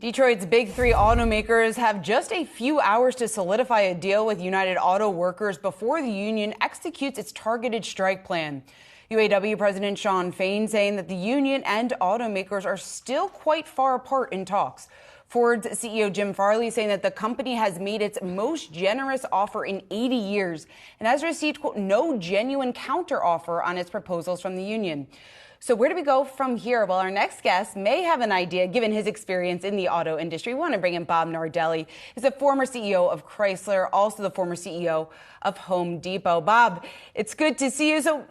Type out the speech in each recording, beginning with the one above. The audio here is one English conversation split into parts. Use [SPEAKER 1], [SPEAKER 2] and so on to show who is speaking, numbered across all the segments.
[SPEAKER 1] Detroit's big three automakers have just a few hours to solidify a deal with United Auto Workers before the union executes its targeted strike plan. UAW President Shawn Fain saying that the union and automakers are still quite far apart in talks. Ford's CEO Jim Farley saying that the company has made its most generous offer in 80 years and has received, quote, no genuine counteroffer on its proposals from the union. So where do we go from here? Well, our next guest may have an idea given his experience in the auto industry. We want to bring in Bob Nardelli. He's the former CEO of Chrysler, also the former CEO of Home Depot. Bob, it's good to see you. So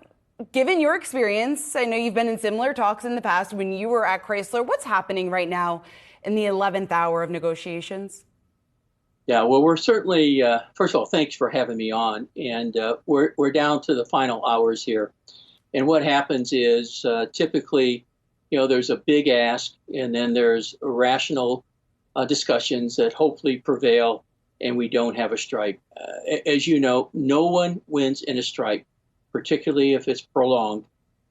[SPEAKER 1] given your experience, I know you've been in similar talks in the past when you were at Chrysler. What's happening right now in the 11th hour of negotiations?
[SPEAKER 2] Yeah, well, we're certainly, first of all, thanks for having me on. And we're down to the final hours here. And what happens is typically, there's a big ask and then there's rational discussions that hopefully prevail and we don't have a strike. As you know, no one wins in a strike, particularly if it's prolonged.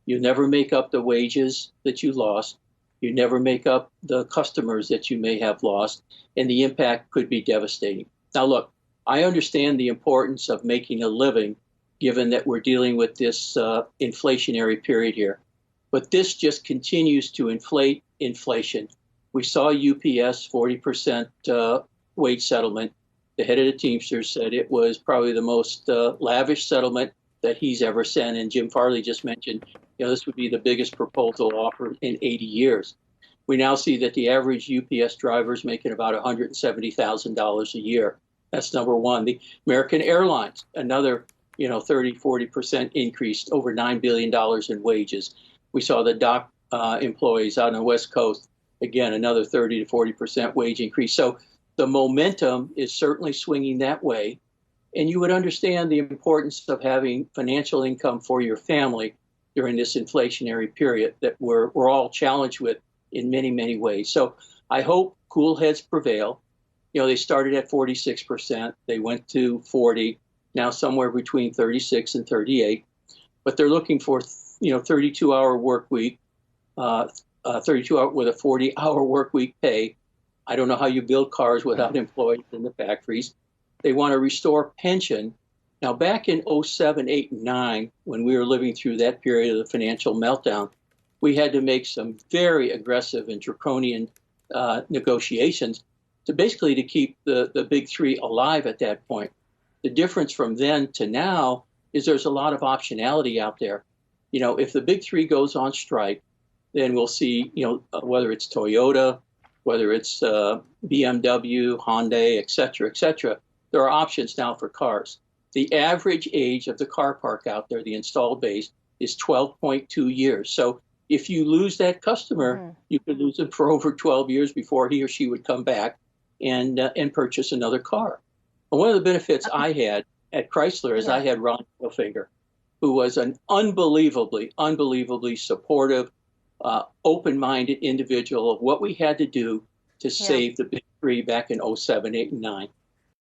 [SPEAKER 2] You never make up the wages that you lost. You never make up the customers that you may have lost, and the impact could be devastating. Now, look, I understand the importance of making a living given that we're dealing with this inflationary period here. But this just continues to inflate inflation. We saw UPS 40% wage settlement. The head of the Teamsters said it was probably the most lavish settlement that he's ever sent. And Jim Farley just mentioned, this would be the biggest proposal offered in 80 years. We now see that the average UPS driver is making about $170,000 a year. That's number one. The American Airlines, another 30-40% increase, over $9 billion in wages. We saw the dock employees out on the West Coast, again, another 30 to 40% wage increase. So the momentum is certainly swinging that way. And you would understand the importance of having financial income for your family during this inflationary period that we're all challenged with in many, many ways. So I hope cool heads prevail. They started at 46%. They went to 40. Now somewhere between 36 and 38, but they're looking for 32-hour work week, 32 hour with a 40-hour work week pay. I don't know how you build cars without employees in the factories. They want to restore pension. Now back in 07, 8, and 9, when we were living through that period of the financial meltdown, we had to make some very aggressive and draconian negotiations to keep the big three alive at that point. The difference from then to now is there's a lot of optionality out there. If the big three goes on strike, then we'll see, whether it's Toyota, whether it's BMW, Hyundai, et cetera, there are options now for cars. The average age of the car park out there, the installed base, is 12.2 years. So if you lose that customer, you could lose it for over 12 years before he or she would come back and purchase another car. One of the benefits I had at Chrysler is I had Ron Finger, who was an unbelievably supportive, open-minded individual of what we had to do to save the big three back in 07, 8, and 9.